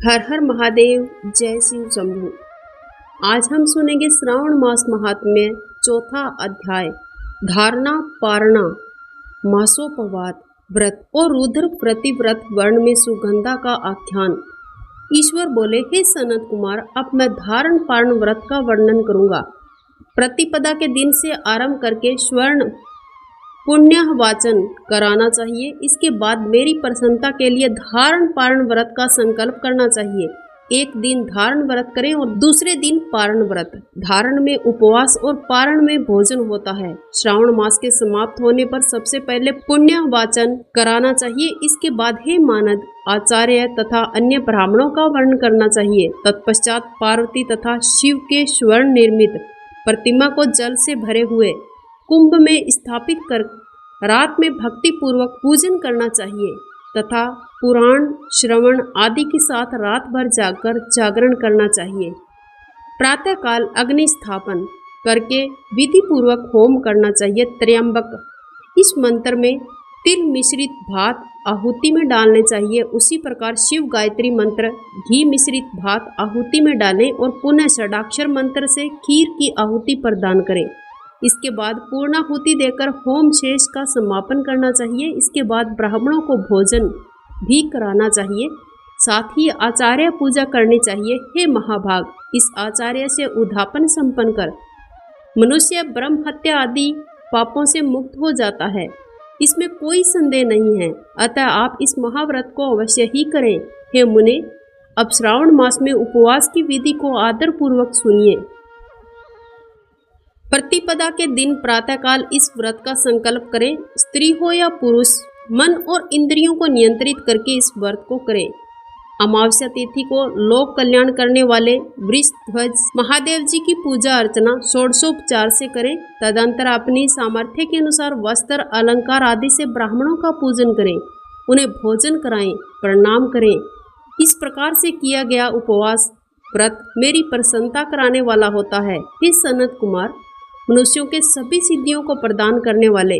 हर हर महादेव, जय शिव शंभु। आज हम सुनेंगे श्रावण मास महात्म्य चौथा अध्याय, धारणा पारणा मासोपवाद व्रत और रुद्र प्रतिव्रत वर्ण में सुगंधा का आख्यान। ईश्वर बोले, हे सनत कुमार, अब मैं धारण पारण व्रत का वर्णन करूंगा। प्रतिपदा के दिन से आरंभ करके स्वर्ण पुण्य वाचन कराना चाहिए। इसके बाद मेरी प्रसन्नता के लिए धारण पारण व्रत का संकल्प करना चाहिए। एक दिन धारण व्रत करें और दूसरे दिन पारण व्रत। धारण में उपवास और पारण में भोजन होता है। श्रावण मास के समाप्त होने पर सबसे पहले पुण्य वाचन कराना चाहिए। इसके बाद हे मानद, आचार्य तथा अन्य ब्राह्मणों का वर्ण करना चाहिए। तत्पश्चात पार्वती तथा शिव के स्वर्ण निर्मित प्रतिमा को जल से भरे हुए कुंभ में स्थापित कर रात में भक्ति पूर्वक पूजन करना चाहिए तथा पुराण श्रवण आदि के साथ रात भर जाकर जागरण करना चाहिए। प्रातःकाल अग्नि स्थापन करके विधि पूर्वक होम करना चाहिए। त्र्यंबक इस मंत्र में तिल मिश्रित भात आहुति में डालने चाहिए। उसी प्रकार शिव गायत्री मंत्र घी मिश्रित भात आहुति में डालें और पुनः षडाक्षर मंत्र से खीर की आहुति प्रदान करें। इसके बाद पूर्णाहुति देकर होम शेष का समापन करना चाहिए। इसके बाद ब्राह्मणों को भोजन भी कराना चाहिए। साथ ही आचार्य पूजा करनी चाहिए। हे महाभाग, इस आचार्य से उद्धापन संपन्न कर मनुष्य ब्रह्म हत्या आदि पापों से मुक्त हो जाता है, इसमें कोई संदेह नहीं है। अतः आप इस महाव्रत को अवश्य ही करें। हे मुने, अब श्रावण मास में उपवास की विधि को आदर पूर्वक सुनिए। प्रतिपदा के दिन प्रातःकाल इस व्रत का संकल्प करें। स्त्री हो या पुरुष, मन और इंद्रियों को नियंत्रित करके इस व्रत को करें। अमावस्या तिथि को लोक कल्याण करने वाले वृषध्वज महादेव जी की पूजा अर्चना षोडशोपचार से करें। तदंतर अपनी सामर्थ्य के अनुसार वस्त्र अलंकार आदि से ब्राह्मणों का पूजन करें, उन्हें भोजन कराएं, प्रणाम करें। इस प्रकार से किया गया उपवास व्रत मेरी प्रसन्नता कराने वाला होता है। हे सनत कुमार, मनुष्यों के सभी सिद्धियों को प्रदान करने वाले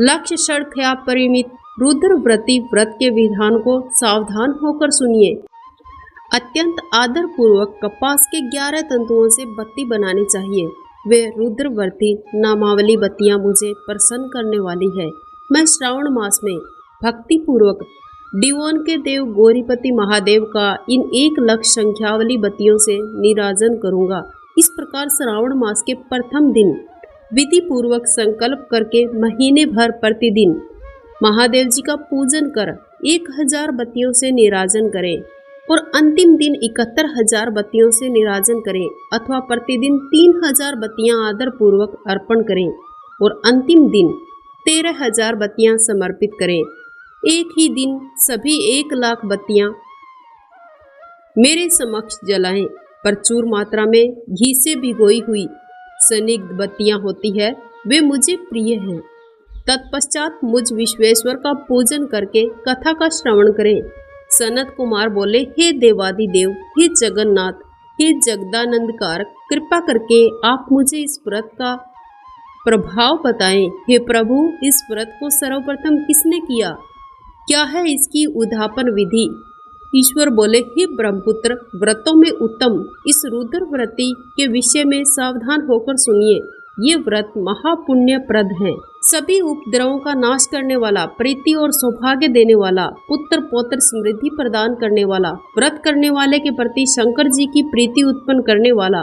लक्ष्य षडख्या परिमित रुद्र व्रती व्रत के विधान को सावधान होकर सुनिए। अत्यंत आदर पूर्वक कपास के 11 तंतुओं से बत्ती बनानी चाहिए। वे रुद्रवर्ती नामावली बत्तियां मुझे प्रसन्न करने वाली है। मैं श्रावण मास में भक्ति पूर्वक डिवोन के देव गौरीपति महादेव का इन 1 लाख संख्यावली बत्तियों से निराजन करूंगा। इस प्रकार श्रावण मास के प्रथम दिन विधि पूर्वक संकल्प करके महीने भर प्रतिदिन महादेव जी का पूजन कर 1000 बत्तियों से निराजन करें और अंतिम दिन 71,000 बत्तियों से निराजन करें, अथवा प्रतिदिन 3000 बत्तियां आदर पूर्वक अर्पण करें और अंतिम दिन 13,000 बत्तियां समर्पित करें। एक ही दिन सभी 1 लाख बत्तियां मेरे समक्ष जलाएं। प्रचुर मात्रा में घी से भिगोई हुई स्निग्ध बत्तियां होती है, वे मुझे प्रिय हैं। तत्पश्चात मुझ विश्वेश्वर का पूजन करके कथा का श्रवण करें। सनत कुमार बोले, हे देवादिदेव, हे जगन्नाथ, हे जगदानंदकारक, कृपा करके आप मुझे इस व्रत का प्रभाव बताएं। हे प्रभु, इस व्रत को सर्वप्रथम किसने किया? क्या है इसकी उद्धापन विधि? ईश्वर बोले, हे ब्रह्मपुत्र, व्रतों में उत्तम इस रुद्र व्रती के विषय में सावधान होकर सुनिए। ये व्रत महापुण्यप्रद है, सभी उपद्रवों का नाश करने वाला, प्रीति और सौभाग्य देने वाला, पुत्र पौत्र समृद्धि प्रदान करने वाला, व्रत करने वाले के प्रति शंकर जी की प्रीति उत्पन्न करने वाला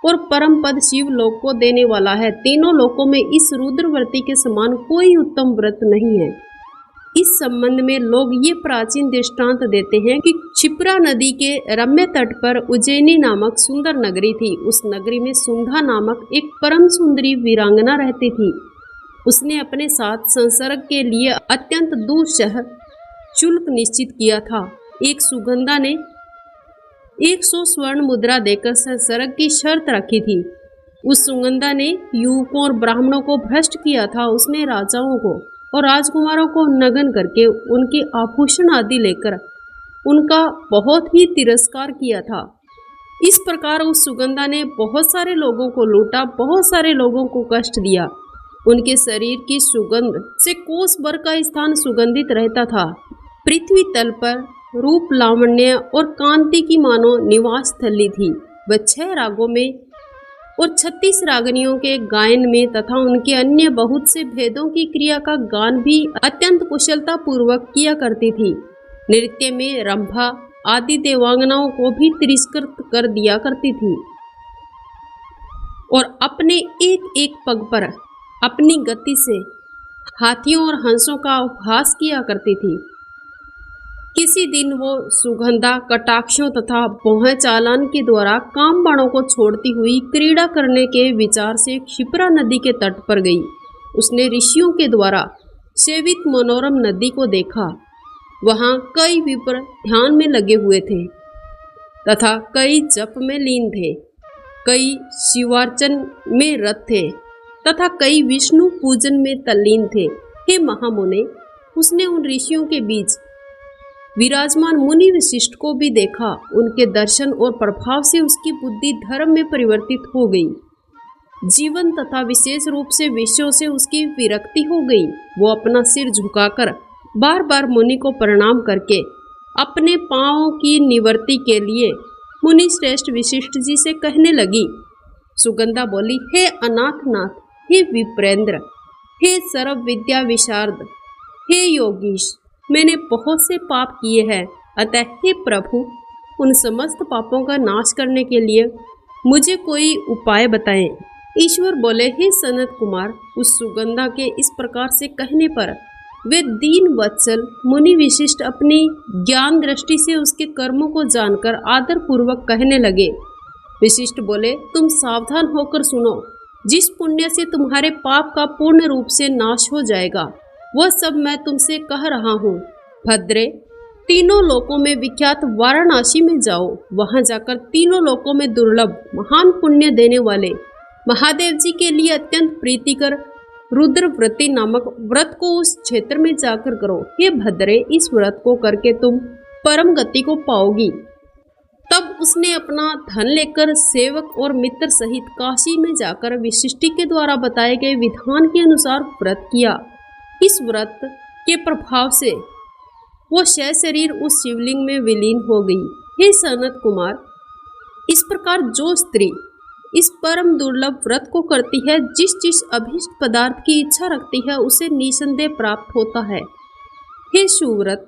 और परम पद शिव लोक को देने वाला है। तीनों लोकों में इस रुद्र व्रती के समान कोई उत्तम व्रत नहीं है। इस संबंध में लोग ये प्राचीन दृष्टांत देते हैं कि क्षिप्रा नदी के रम्य तट पर उज्जैनी नामक सुंदर नगरी थी। उस नगरी में सुंधा नामक एक परम सुंदरी वीरांगना रहती थी। उसने अपने साथ संसर्ग के लिए अत्यंत दुस्सह शुल्क निश्चित किया था। एक सुगंधा ने 100 स्वर्ण मुद्रा देकर संसर्ग की शर्त रखी थी। उस सुगंधा ने युवकों और ब्राह्मणों को भ्रष्ट किया था। उसने राजाओं को और राजकुमारों को नग्न करके उनके आभूषण आदि लेकर उनका बहुत ही तिरस्कार किया था। इस प्रकार उस सुगंधा ने बहुत सारे लोगों को लूटा, बहुत सारे लोगों को कष्ट दिया। उनके शरीर की सुगंध से कोस भर का स्थान सुगंधित रहता था। पृथ्वी तल पर रूप, लावण्य और कांति की मानो निवास स्थली थी। वह 6 रागों में और 36 रागनियों के गायन में तथा उनके अन्य बहुत से भेदों की क्रिया का गान भी अत्यंत कुशलता पूर्वक किया करती थी। नृत्य में रंभा आदि देवांगनाओं को भी तिरस्कृत कर दिया करती थी और अपने एक एक पग पर अपनी गति से हाथियों और हंसों का उपहास किया करती थी। किसी दिन वो सुगंधा कटाक्षों तथा भौहें चालान के द्वारा काम बाणों को छोड़ती हुई क्रीड़ा करने के विचार से क्षिप्रा नदी के तट पर गई। उसने ऋषियों के द्वारा सेवित मनोरम नदी को देखा। वहाँ कई विप्र ध्यान में लगे हुए थे तथा कई जप में लीन थे, कई शिवार्चन में रत थे तथा कई विष्णु पूजन में तल्लीन थे। हे महामुने, उसने उन ऋषियों के बीच विराजमान मुनि वशिष्ठ को भी देखा। उनके दर्शन और प्रभाव से उसकी बुद्धि धर्म में परिवर्तित हो गई। जीवन तथा विशेष रूप से विषयों से उसकी विरक्ति हो गई। वो अपना सिर झुकाकर बार बार मुनि को प्रणाम करके अपने पांवों की निवृत्ति के लिए मुनि श्रेष्ठ वशिष्ठ जी से कहने लगी। सुगंधा बोली, हे अनाथनाथ, हे विप्रेंद्र, हे सर्व विद्या विशारद, हे योगीश, मैंने बहुत से पाप किए हैं, अतः हे प्रभु, उन समस्त पापों का नाश करने के लिए मुझे कोई उपाय बताएं। ईश्वर बोले, हे सनत कुमार, उस सुगंधा के इस प्रकार से कहने पर वे दीन वत्सल मुनि विशिष्ट अपनी ज्ञान दृष्टि से उसके कर्मों को जानकर आदर पूर्वक कहने लगे। विशिष्ट बोले, तुम सावधान होकर सुनो। जिस पुण्य से तुम्हारे पाप का पूर्ण रूप से नाश हो जाएगा, वह सब मैं तुमसे कह रहा हूँ। भद्रे, तीनों लोकों में विख्यात वाराणसी में जाओ। वहां जाकर तीनों लोकों में दुर्लभ महान पुण्य देने वाले महादेव जी के लिए अत्यंत प्रीतिकर रुद्रव्रती नामक व्रत को उस क्षेत्र में जाकर करो। हे भद्रे, इस व्रत को करके तुम परम गति को पाओगी। तब उसने अपना धन लेकर सेवक और मित्र सहित काशी में जाकर विशिष्टि के द्वारा बताए गए विधान के अनुसार व्रत किया। इस व्रत के प्रभाव से वो शय शरीर उस शिवलिंग में विलीन हो गई। हे सनत कुमार, इस प्रकार जो स्त्री इस परम दुर्लभ व्रत को करती है, जिस अभीष्ट पदार्थ की इच्छा रखती है, उसे निसंदेह प्राप्त होता है। हे सुव्रत,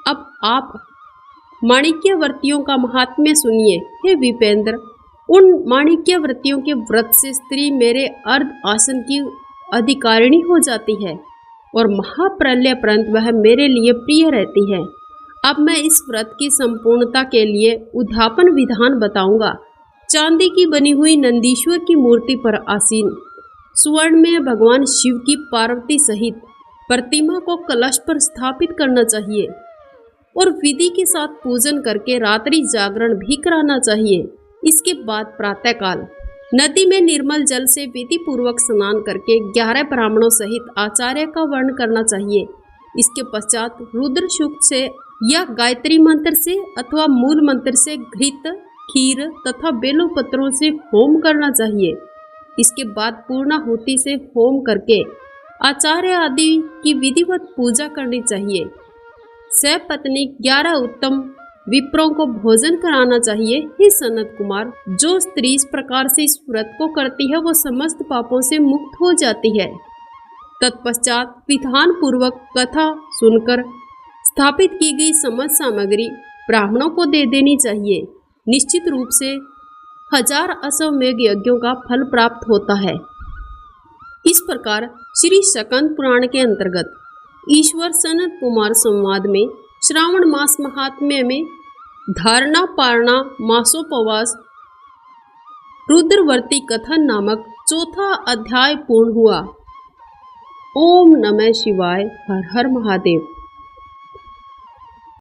अब आप माणिक्यवर्तियों का महात्म्य सुनिए। हे विपेंद्र, उन माणिक्यवर्तियों के व्रत से स्त्री मेरे अर्ध आसन की अधिकारिणी हो जाती है और महाप्रलय पर्यंत वह मेरे लिए प्रिय रहती है। अब मैं इस व्रत की संपूर्णता के लिए उद्यापन विधान बताऊंगा। चांदी की बनी हुई नंदीश्वर की मूर्ति पर आसीन स्वर्ण में भगवान शिव की पार्वती सहित प्रतिमा को कलश पर स्थापित करना चाहिए और विधि के साथ पूजन करके रात्रि जागरण भी कराना चाहिए। इसके बाद प्रातःकाल नदी में निर्मल जल से विधि पूर्वक स्नान करके 11 ब्राह्मणों सहित आचार्य का वर्ण करना चाहिए। इसके पश्चात रुद्र सूक्त से या गायत्री मंत्र से अथवा मूल मंत्र से घृत, खीर तथा बेलों पत्रों से होम करना चाहिए। इसके बाद पूर्णाहुति से होम करके आचार्य आदि की विधिवत पूजा करनी चाहिए। सपत्नी 11 उत्तम विप्रों को भोजन कराना चाहिए। हे सनत कुमार, जो स्त्री इस प्रकार से इस व्रत को करती है, वो समस्त पापों से मुक्त हो जाती है। तत्पश्चात विधान पूर्वक कथा सुनकर स्थापित की गई समस्त सामग्री ब्राह्मणों को दे देनी चाहिए। निश्चित रूप से 1000 अश्वमेध यज्ञों का फल प्राप्त होता है। इस प्रकार श्री शकंद पुराण के अंतर्गत ईश्वर सनत कुमार संवाद में श्रावण मास महात्म्य में धारणा पारणा मासोपवास रुद्रवर्ती कथन नामक 4था अध्याय पूर्ण हुआ। ओम नमः शिवाय। हर हर महादेव।